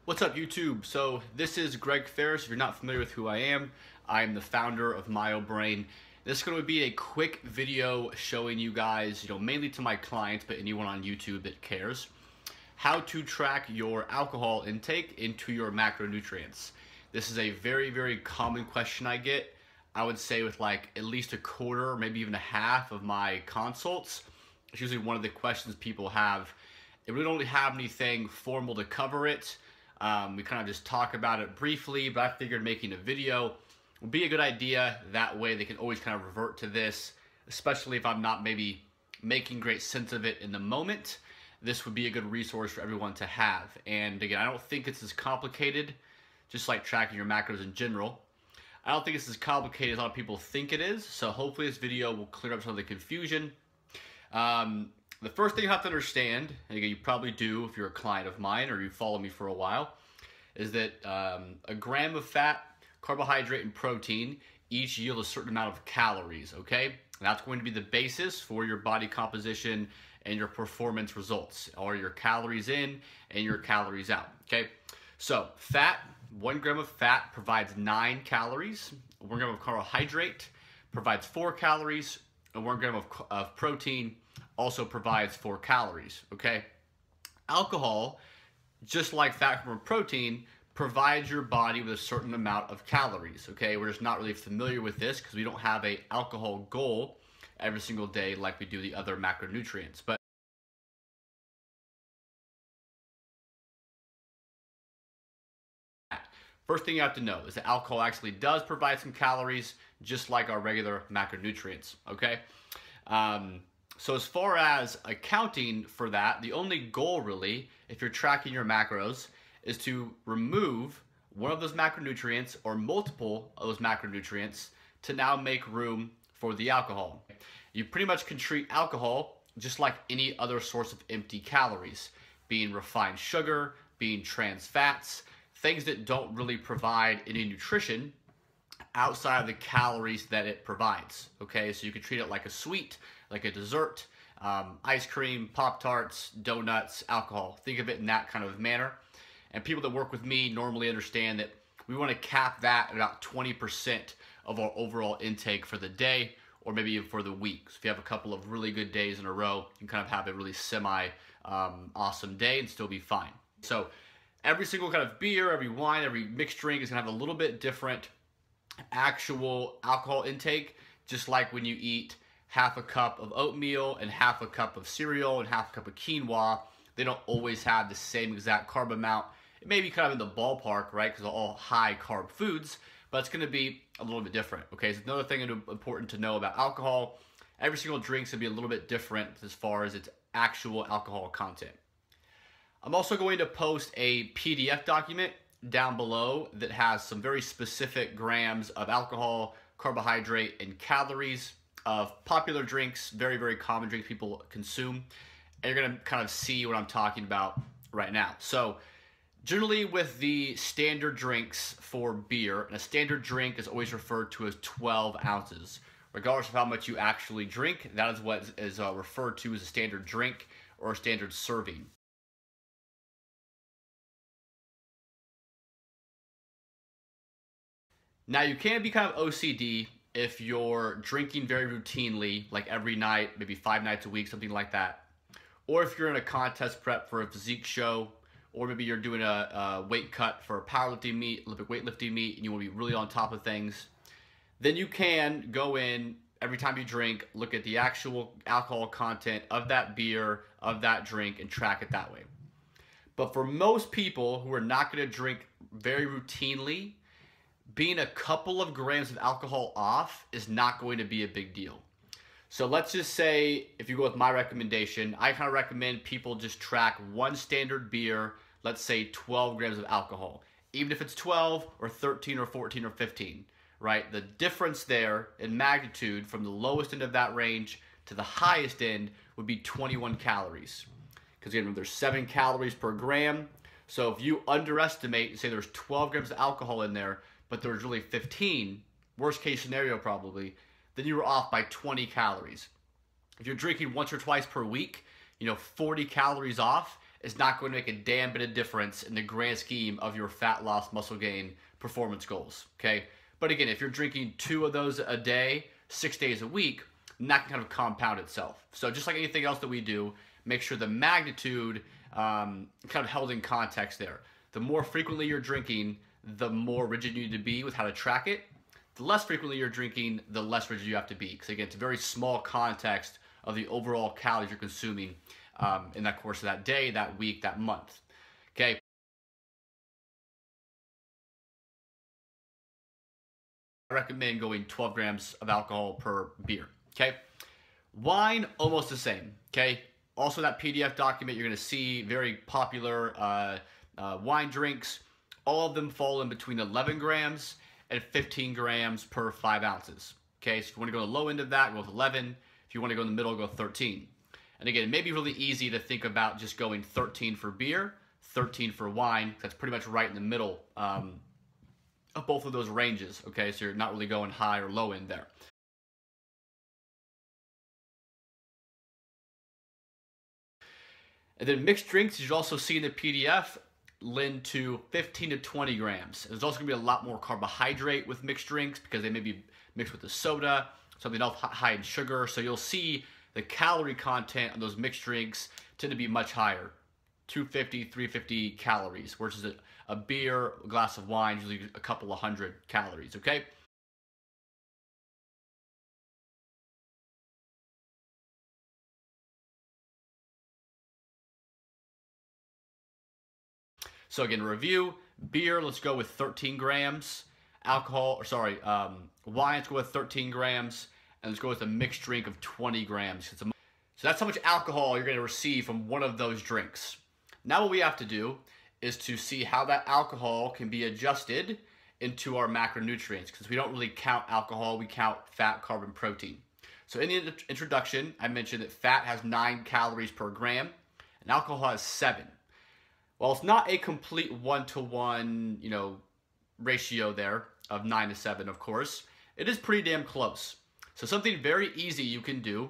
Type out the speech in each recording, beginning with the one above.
What's up, YouTube? So this is Greg Ferris. If you're not familiar with who I am the founder of MyoBrain. This is going to be a quick video showing you guys, mainly to my clients, but anyone on YouTube that cares, how to track your alcohol intake into your macronutrients. This is a very, very common question I get. I would say with like at least a quarter, maybe even a half of my consults. It's usually one of the questions people have. I really don't have anything formal to cover it. We kind of just talk about it briefly, but I figured making a video would be a good idea. That way they can always kind of revert to this, especially if I'm not maybe making great sense of it in the moment. This would be a good resource for everyone to have. And again, I don't think it's as complicated, just like tracking your macros in general. I don't think it's as complicated as a lot of people think it is, so hopefully this video will clear up some of the confusion. The first thing you have to understand, and again, you probably do if you're a client of mine or you follow me for a while, is that a gram of fat, carbohydrate, and protein each yield a certain amount of calories, okay? And that's going to be the basis for your body composition and your performance results, or your calories in and your calories out, okay? So fat, 1 gram of fat provides 9 calories, 1 gram of carbohydrate provides 4 calories, and 1 gram of protein also provides 4 calories, okay? Alcohol, just like fat from protein, provides your body with a certain amount of calories, okay? We're just not really familiar with this because we don't have an alcohol goal every single day like we do the other macronutrients. But first thing you have to know is that alcohol actually does provide some calories just like our regular macronutrients, okay? So as far as accounting for that, the only goal really, if you're tracking your macros, is to remove one of those macronutrients or multiple of those macronutrients to now make room for the alcohol. You pretty much can treat alcohol just like any other source of empty calories, being refined sugar, being trans fats, things that don't really provide any nutrition outside of the calories that it provides, okay? So you can treat it like a sweet, like a dessert, ice cream, Pop-Tarts, donuts, alcohol. Think of it in that kind of manner. And people that work with me normally understand that we want to cap that at about 20% of our overall intake for the day, or maybe even for the week. So if you have a couple of really good days in a row, you can kind of have a really awesome day and still be fine. So every single kind of beer, every wine, every mixed drink is gonna have a little bit different actual alcohol intake, just like when you eat half a cup of oatmeal and half a cup of cereal and half a cup of quinoa. They don't always have the same exact carb amount. It may be kind of in the ballpark, right? Because they're all high carb foods, but it's gonna be a little bit different, okay? So another thing important to know about alcohol, every single drink's gonna be a little bit different as far as its actual alcohol content. I'm also going to post a PDF document down below that has some very specific grams of alcohol, carbohydrate, and calories of popular drinks, very, very common drinks people consume. And you're gonna kind of see what I'm talking about right now. So generally with the standard drinks for beer, and a standard drink is always referred to as 12 ounces. Regardless of how much you actually drink, that is what is referred to as a standard drink or a standard serving. Now you can be kind of OCD if you're drinking very routinely, like every night, maybe 5 nights a week, something like that. Or if you're in a contest prep for a physique show, or maybe you're doing a weight cut for a powerlifting meet, Olympic weightlifting meet, and you want to be really on top of things, then you can go in every time you drink, look at the actual alcohol content of that beer, of that drink, and track it that way. But for most people who are not going to drink very routinely, being a couple of grams of alcohol off is not going to be a big deal. So let's just say, if you go with my recommendation, I kind of recommend people just track one standard beer, let's say 12 grams of alcohol. Even if it's 12 or 13 or 14 or 15, right? The difference there in magnitude from the lowest end of that range to the highest end would be 21 calories. Because again, there's 7 calories per gram. So if you underestimate, say there's 12 grams of alcohol in there, but there's really 15, worst case scenario probably, then you were off by 20 calories. If you're drinking once or twice per week, 40 calories off is not going to make a damn bit of difference in the grand scheme of your fat loss, muscle gain, performance goals, okay? But again, if you're drinking 2 of those a day, 6 days a week, then that can kind of compound itself. So just like anything else that we do, make sure the magnitude kind of held in context there. The more frequently you're drinking, the more rigid you need to be with how to track it. The less frequently you're drinking, the less rigid you have to be. Because again, it's a very small context of the overall calories you're consuming in that course of that day, that week, that month. Okay. I recommend going 12 grams of alcohol per beer. Okay. Wine, almost the same. Okay. Also, that PDF document, you're going to see very popular wine drinks. All of them fall in between 11 grams and 15 grams per 5 ounces. Okay, so if you want to go to the low end of that, go with 11. If you want to go in the middle, go 13. And again, it may be really easy to think about just going 13 for beer, 13 for wine. That's pretty much right in the middle of both of those ranges. Okay, so you're not really going high or low end there. And then mixed drinks, you should also see in the PDF, lend to 15 to 20 grams. There's also going to be a lot more carbohydrate with mixed drinks because they may be mixed with the soda, something else high in sugar. So you'll see the calorie content of those mixed drinks tend to be much higher, 250, 350 calories, versus a beer, a glass of wine, usually a couple of hundred calories, okay? So again, review, beer, let's go with 13 grams. Wine, let's go with 13 grams. And let's go with a mixed drink of 20 grams. So that's how much alcohol you're going to receive from one of those drinks. Now what we have to do is to see how that alcohol can be adjusted into our macronutrients. Because we don't really count alcohol, we count fat, carb, and protein. So in the introduction, I mentioned that fat has 9 calories per gram, and alcohol has 7. Well, it's not a complete 1-to-1, ratio there of 9 to 7, of course. It is pretty damn close. So something very easy you can do,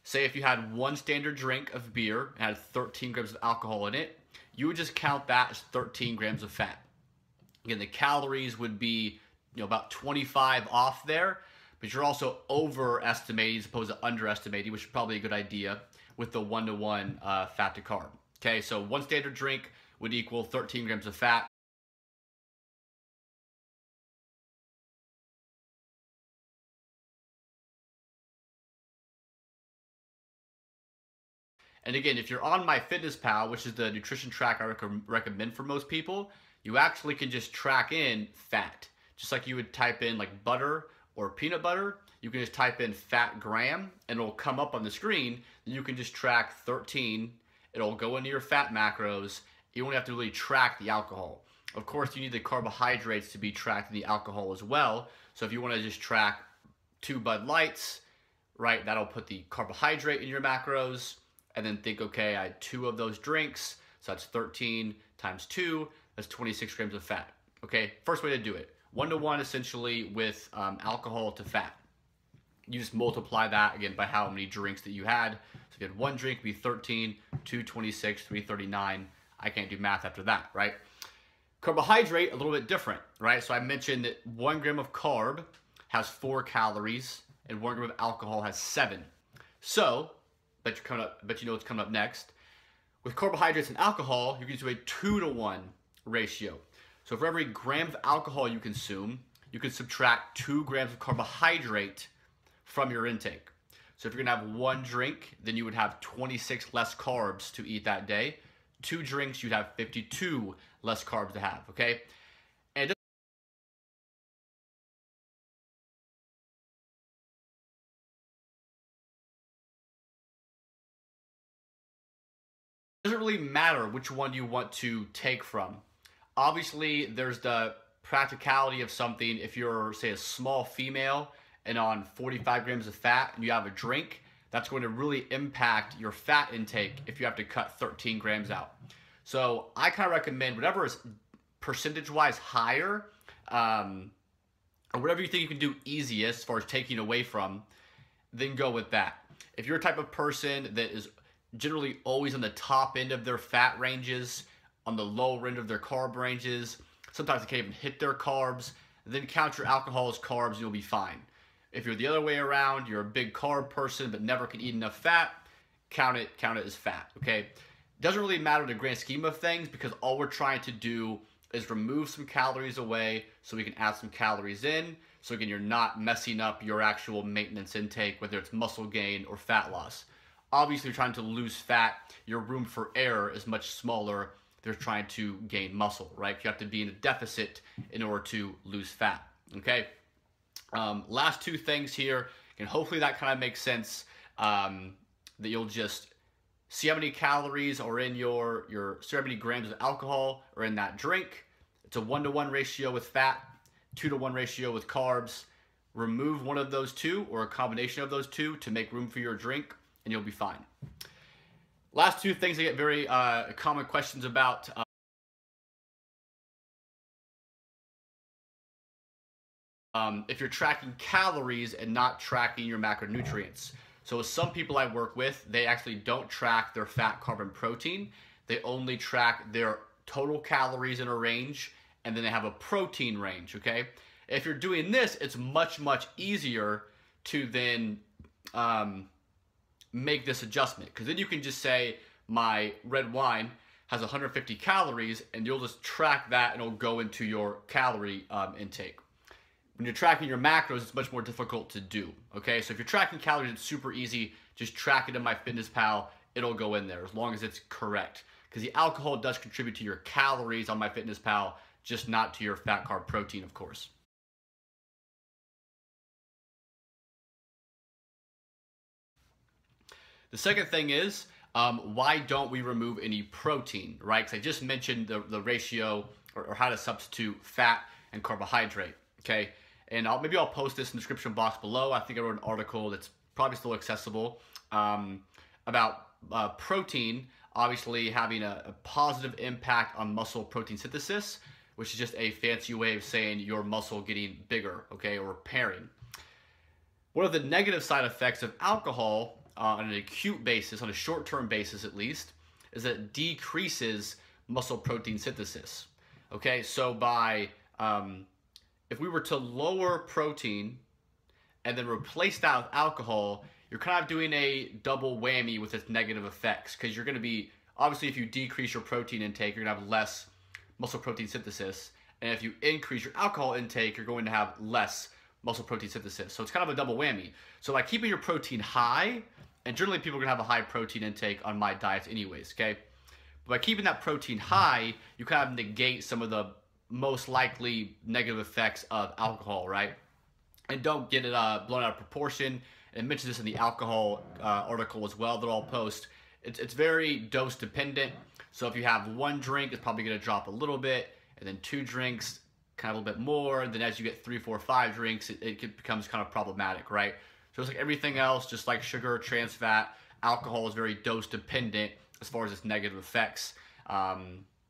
say if you had 1 standard drink of beer and had 13 grams of alcohol in it, you would just count that as 13 grams of fat. Again, the calories would be about 25 off there, but you're also overestimating as opposed to underestimating, which is probably a good idea with the 1-to-1 fat to carb. Okay, so 1 standard drink would equal 13 grams of fat. And again, if you're on MyFitnessPal, which is the nutrition track I recommend for most people, you actually can just track in fat. Just like you would type in like butter or peanut butter, you can just type in fat gram and it'll come up on the screen. And you can just track 13. It'll go into your fat macros. You only have to really track the alcohol. Of course, you need the carbohydrates to be tracked in the alcohol as well. So if you want to just track 2 Bud Lights, right, that'll put the carbohydrate in your macros. And then think, okay, I had 2 of those drinks. So that's 13 times 2. That's 26 grams of fat. Okay, first way to do it. 1-to-1 essentially with alcohol to fat. You just multiply that again by how many drinks that you had. So if you had 1 drink, it'd be 13, 2, 26, 3, 39. I can't do math after that, right? Carbohydrate, a little bit different, right? So I mentioned that 1 gram of carb has 4 calories and 1 gram of alcohol has 7. So, bet you know what's coming up next. With carbohydrates and alcohol, you can do a 2-to-1 ratio. So for every gram of alcohol you consume, you can subtract 2 grams of carbohydrate from your intake. So if you're gonna have 1 drink, then you would have 26 less carbs to eat that day. 2 drinks, you'd have 52 less carbs to have, okay? And it doesn't really matter which one you want to take from. Obviously, there's the practicality of something. If you're, say, a small female and on 45 grams of fat and you have a drink, that's going to really impact your fat intake if you have to cut 13 grams out. So I kind of recommend whatever is percentage-wise higher, or whatever you think you can do easiest as far as taking away from, then go with that. If you're a type of person that is generally always on the top end of their fat ranges, on the lower end of their carb ranges. Sometimes they can't even hit their carbs. Then count your alcohol as carbs and you'll be fine. If you're the other way around, you're a big carb person but never can eat enough fat, count it as fat, okay? Doesn't really matter in the grand scheme of things because all we're trying to do is remove some calories away so we can add some calories in. So again, you're not messing up your actual maintenance intake, whether it's muscle gain or fat loss. Obviously, you're trying to lose fat, your room for error is much smaller. They're trying to gain muscle, right? You have to be in a deficit in order to lose fat, okay? Last two things here, and hopefully that kind of makes sense, that you'll just see how many calories are in see how many grams of alcohol are in that drink. It's a 1-to-1 ratio with fat, 2-to-1 ratio with carbs. Remove one of those two or a combination of those two to make room for your drink and you'll be fine. Last two things I get very common questions about. If you're tracking calories and not tracking your macronutrients. So some people I work with, they actually don't track their fat, carb, and protein. They only track their total calories in a range, and then they have a protein range, okay? If you're doing this, it's much, much easier to then make this adjustment. Because then you can just say, my red wine has 150 calories, and you'll just track that, and it'll go into your calorie intake. When you're tracking your macros, it's much more difficult to do, okay? So if you're tracking calories, it's super easy. Just track it in MyFitnessPal. It'll go in there as long as it's correct. Because the alcohol does contribute to your calories on MyFitnessPal, just not to your fat, carb, protein, of course. The second thing is, why don't we remove any protein, right? Because I just mentioned the ratio or how to substitute fat and carbohydrate, okay? And maybe I'll post this in the description box below. I think I wrote an article that's probably still accessible about protein obviously having a positive impact on muscle protein synthesis, which is just a fancy way of saying your muscle getting bigger, okay, or repairing. One of the negative side effects of alcohol on an acute basis, on a short-term basis at least, is that it decreases muscle protein synthesis. Okay, so by if we were to lower protein and then replace that with alcohol, you're kind of doing a double whammy with its negative effects, because you're going to be, obviously if you decrease your protein intake, you're going to have less muscle protein synthesis, and if you increase your alcohol intake, you're going to have less muscle protein synthesis. So it's kind of a double whammy. So by keeping your protein high, and generally people are going to have a high protein intake on my diets anyways, okay? But by keeping that protein high, you kind of negate some of the most likely negative effects of alcohol, right? And don't get it blown out of proportion. And I mentioned this in the alcohol article as well that I'll post. It's very dose dependent. So if you have one drink, it's probably going to drop a little bit, and then two drinks, kind of a little bit more. And then as you get 3, 4, 5 drinks, it becomes kind of problematic, right? So it's like everything else, just like sugar, trans fat, alcohol is very dose dependent as far as its negative effects.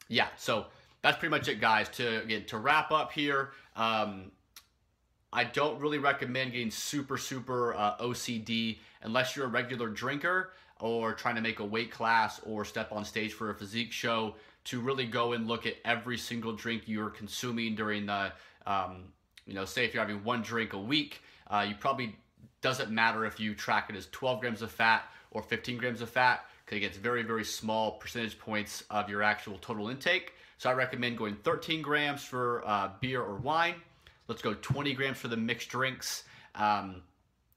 Yeah, so that's pretty much it, guys. To wrap up here, I don't really recommend getting super OCD unless you're a regular drinker or trying to make a weight class or step on stage for a physique show, to really go and look at every single drink you're consuming during the, say if you're having one drink a week, you probably, doesn't matter if you track it as 12 grams of fat or 15 grams of fat, because it gets very small percentage points of your actual total intake. So I recommend going 13 grams for beer or wine. Let's go 20 grams for the mixed drinks.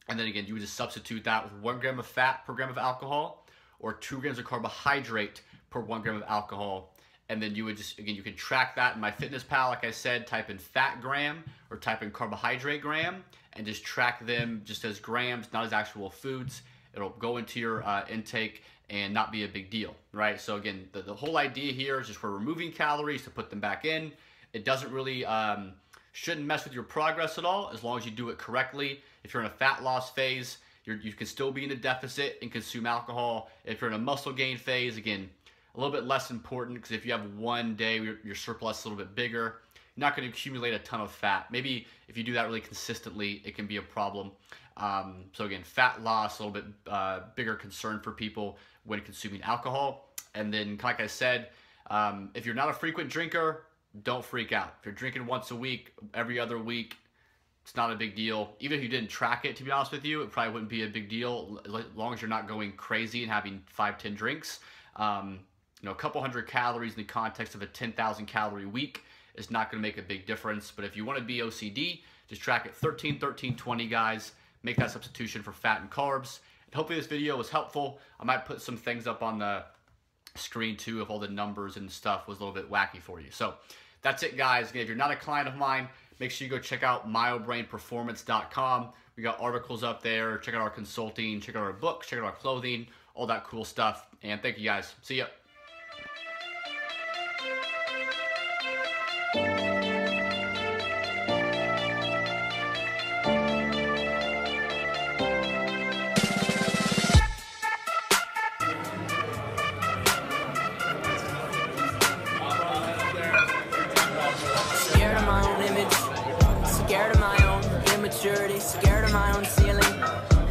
And then again, you would just substitute that with 1 gram of fat per gram of alcohol, or 2 grams of carbohydrate per 1 gram of alcohol. And then you would just, again, you can track that in MyFitnessPal, like I said, type in fat gram or type in carbohydrate gram, and just track them just as grams, not as actual foods. It'll go into your intake and not be a big deal, right? So again, the whole idea here is just we're removing calories to put them back in. It doesn't really, shouldn't mess with your progress at all, as long as you do it correctly. If you're in a fat loss phase, you can still be in a deficit and consume alcohol. If you're in a muscle gain phase, again, a little bit less important, because if you have one day where your surplus is a little bit bigger, you're not going to accumulate a ton of fat. Maybe if you do that really consistently, it can be a problem. So again, fat loss, a little bit bigger concern for people. when consuming alcohol. And then, like I said, if you're not a frequent drinker, don't freak out. If you're drinking once a week, every other week, it's not a big deal. Even if you didn't track it, to be honest with you, it probably wouldn't be a big deal as long as you're not going crazy and having 5-10 drinks. You know, a couple hundred calories in the context of a 10,000 calorie week is not going to make a big difference. But if you want to be OCD, just track it 13, 13, 20, guys. Make that substitution for fat and carbs. And hopefully this video was helpful. I might put some things up on the screen too if all the numbers and stuff was a little bit wacky for you. So that's it, guys. Again, if you're not a client of mine, make sure you go check out MyoBrainPerformance.com. We got articles up there. Check out our consulting, check out our books, check out our clothing, all that cool stuff. And thank you, guys. See ya. Scared of my own immaturity, scared of my own ceiling,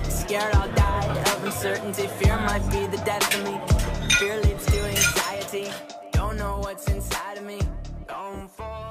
scared I'll die of uncertainty. Fear might be the death of me. Fear leads to anxiety. Don't know what's inside of me. Going for